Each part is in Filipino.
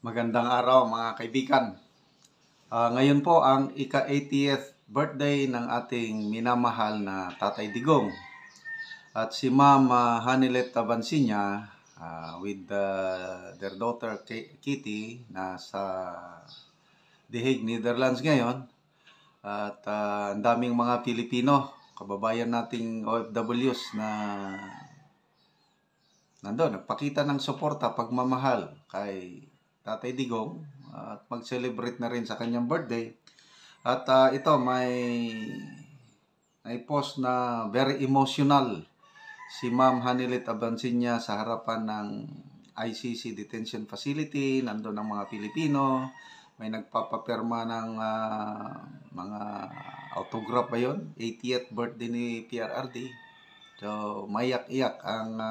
Magandang araw mga kaibigan. Ngayon po ang ika-80th birthday ng ating minamahal na Tatay Digong. At si Ma'am Hanilet Tabancinya with their daughter Kitty nasa The Hague, Netherlands ngayon. At ang daming mga Pilipino, kababayan nating OFWs na nandun, nagpakita ng suporta, pagmamahal kay Tatay Digong at mag-celebrate na rin sa kanyang birthday. At ito may post na very emotional si Ma'am Hanilet Tabancinya sa harapan ng ICC Detention Facility. Nandun ang mga Pilipino, may nagpapapirma ng mga autograph ba yun? 80th birthday ni PRRD. So mayak-iyak ang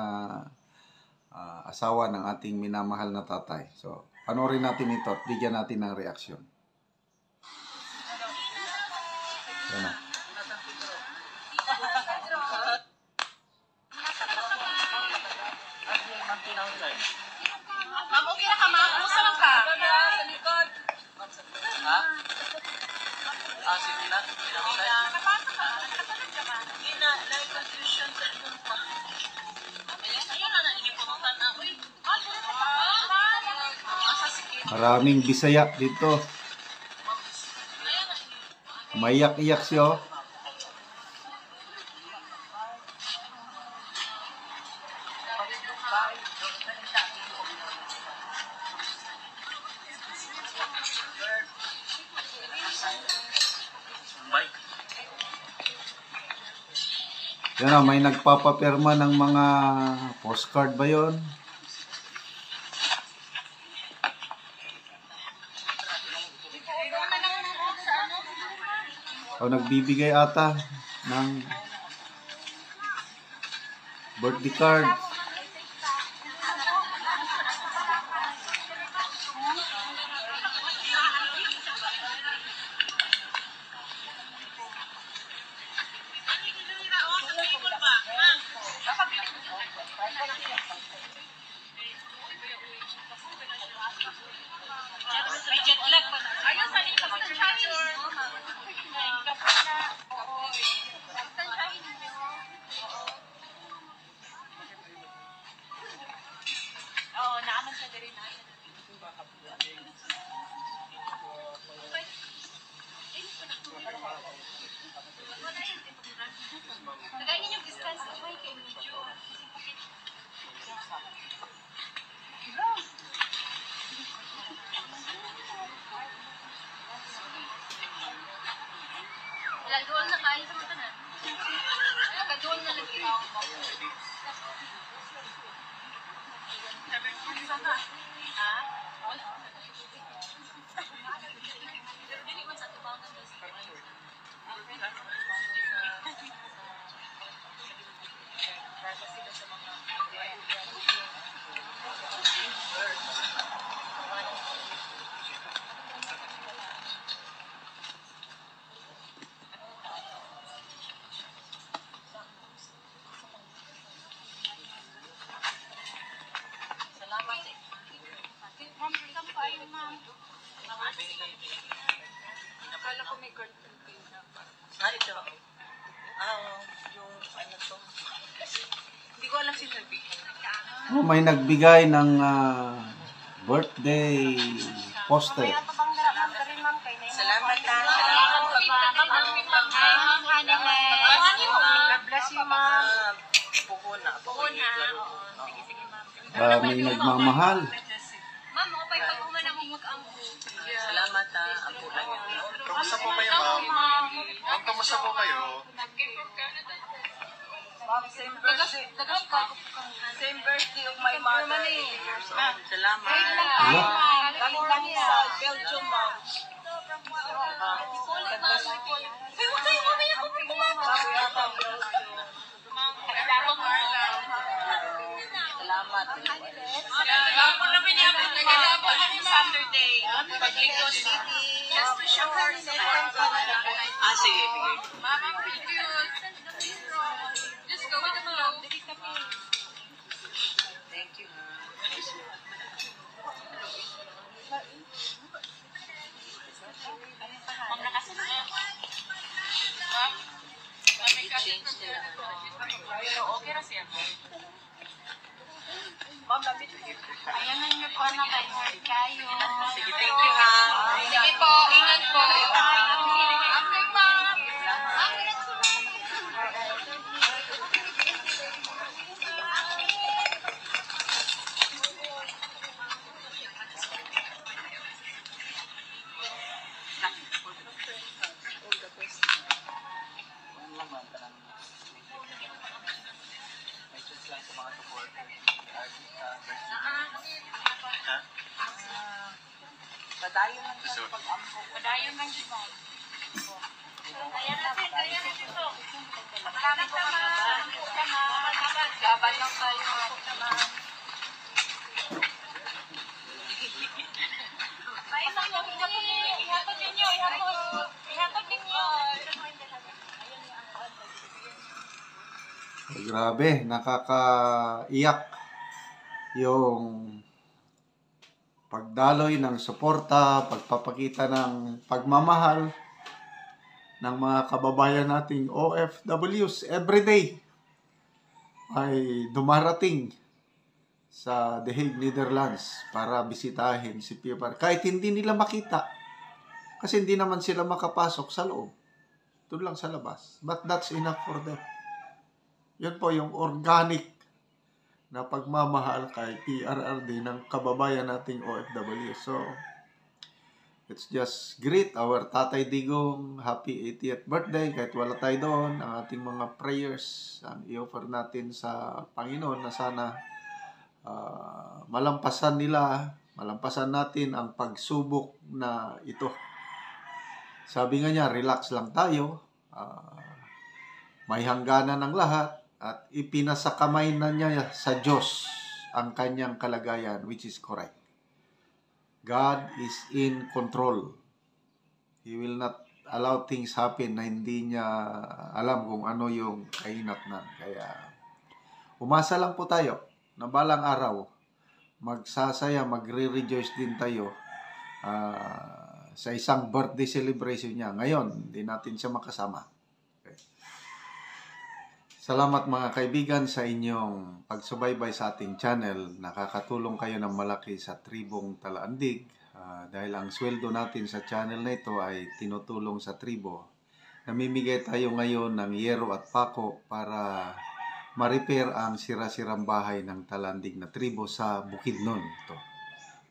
asawa ng ating minamahal na tatay. So panoorin natin ito at bigyan natin ng reaksyon. Yan na. Ma'am, okay na ka, ma'am? Kumusta lang ka? Sa likod. Ha? Sige na. Nakapasa ka. Nakapasa ka ba? Hindi na. Live confusion sa likod pa. Ayun na, inipunutan na. Uy, Maraming Bisaya dito. Mayak-iyak siya. Yan, may nagpapapirma ng mga postcard ba yun? O nagbibigay ata ng birthday card. may jet lag pa. Ayun, sa likod ng charger. Oo, naaman sa diri na. Tagayin yung distance away kay medyo. Laguan na kain sa mga tanan. Laguan na lagi. Sana. Ha? Wala. Pero dili man sa tubangan dos. Para sila sa mga akala ko may curtain kayo na. Ito. Yung ano to. Hindi ko alam sino nagbigay. Oh, may nagbigay ng birthday poster. Salamat ha. Salamat po, ma'am. Ma'am Hanilet. God bless you, ma'am. Puhuna. Puhuna. Sige, sige, ma'am. May nagmamahal. Ma'am, ako pa'y pag-uman ang mag-ampo. Salamat ha. Ampo lang yun. Kamusta po kayo, ma'am? Ma'am, kamusta po kayo? Same birthday. Same birthday of my mother. Salamat. Galing sa Belgium, ma'am. Hey, huwag kayo mamaya kung salamat. Ako namin yung nagalaban namin Saturday. Pagligo City. Just to show her support. Sige. Mama, thank you. Just go with the flow. Thank you. sana kay Lord kayo. Sige, thank you ha. Sige po, ingat po. Okay, ma'am. Padayon lang sa pag-ampo. Padayon lang din mo. Ayan natin, ayan natin ito. Salamat naman. Laban lang tayo. Ay, ihatod ninyo. Ihatod ninyo. Grabe, nakakaiyak yung pagdaloy ng suporta, pagpapakita ng pagmamahal ng mga kababayan nating OFWs everyday ay dumarating sa The Hague, Netherlands para bisitahin si Pia. Kahit hindi nila makita kasi hindi naman sila makapasok sa loob. Doon lang sa labas. But that's enough for them. Yun po yung organic na pagmamahal kay PRRD ng kababayan nating OFW. So, let's just greet our Tatay Digong. Happy 80th birthday. Kahit wala tayo doon, ang ating mga prayers ang i-offer natin sa Panginoon na sana malampasan natin ang pagsubok na ito. Sabi nga niya, relax lang tayo. May hangganan ng lahat. At ipinasakamay na niya sa Diyos ang kanyang kalagayan, which is correct. God is in control. He will not allow things happen na hindi niya alam kung ano yung kahinatnan. Kaya umasa lang po tayo na balang araw, magsasaya, magre-rejoice din tayo sa isang birthday celebration niya. Ngayon, hindi natin siya makasama. Salamat mga kaibigan sa inyong pagsubaybay sa ating channel. Nakakatulong kayo ng malaki sa tribong Talaandig dahil ang sweldo natin sa channel na ito ay tinutulong sa tribo. Namimigay tayo ngayon ng yero at pako para ma-repair ang sira-sirang bahay ng Talaandig na tribo sa Bukidnon. Ito.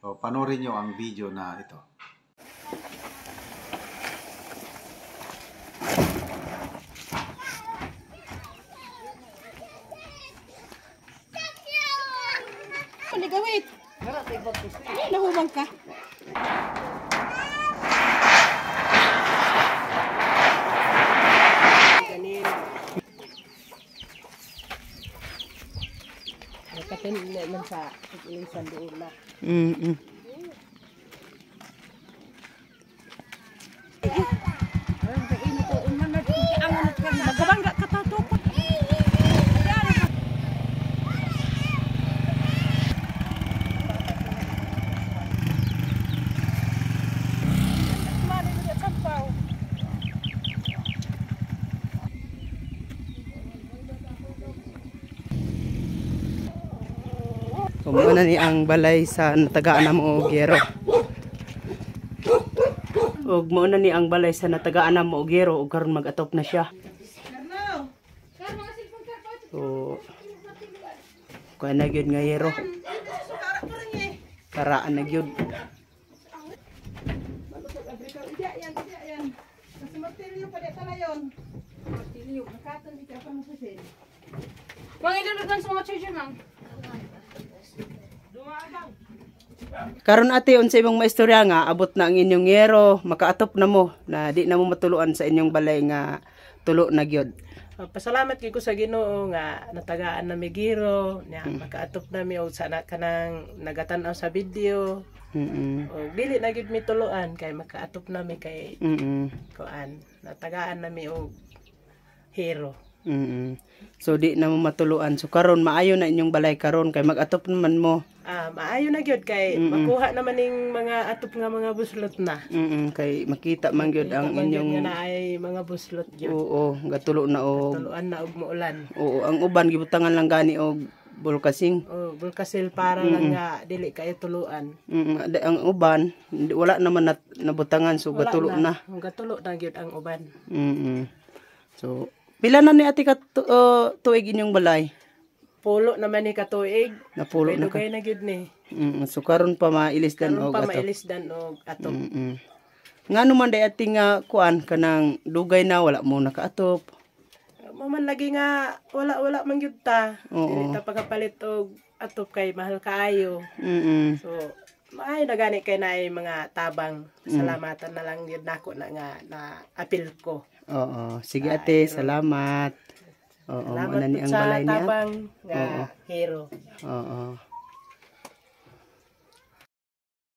So, panoorin nyo ang video na ito. Gawit. Nahubang ka. Katin man sa ilisan doon na. Magkabangga ka tatupot. Muna ni ang balay sa natagaan na mo Ogero. Ug muna ni ang balay sa natagaan na mo Ogero ug karon mag-atop na siya. So kuha na gyud nga yero. Karaan na gyud. Mang idulugan sa mga charger, mang. Karon ate unsa imong maistorya nga abot na ang inyong yero, makaatop na mo na di na mo matuluan sa inyong balay nga tulo na gyud. Pasalamat kay ko sa Ginoo nga natagaan na mi giro, nya makaatop na mi og sana kanang nagatan-aw sa video. Og dili na gyud mi tuluan kay makaatop na mi kay kuan natagaan na mi og hero. So di na mo matuluan. So karon maayo na inyong balay karon kay mag-atop naman mo. Maayo na gyud kay makuha naman ning mga atop nga mga buslot na. Kay makita man gyud ang inyong nga ay mga buslot gyud. Oo, gatulo na og tuluan na og muulan. oo, ang uban gibutangan lang gani og bulkasing. Bulkasil para lang nga dili kayo tuluan. Ang uban wala naman nabutangan so gatulo na. Gatulo na gyud ang uban. So pila na ni ate ka tuig inyong balay? Pulo naman ni katuig. Napulo na ka. Dugay na gyud ni. So karon pa mailisdan Karon og pa atop. mailisdan og atop. Ngano man day ating kuan kanang dugay na wala mo nakaatop. Maman lagi nga wala man gyud ta. Oo. Dili ta pagapalit og atop kay mahal kaayo. So maay na gani kay naay mga tabang. Salamatan na lang gyud nako na nga na apil ko. Oo, sige ate, salamat. Oo, Salamat ni ang sa balay niya. tabang nga hero. Oo.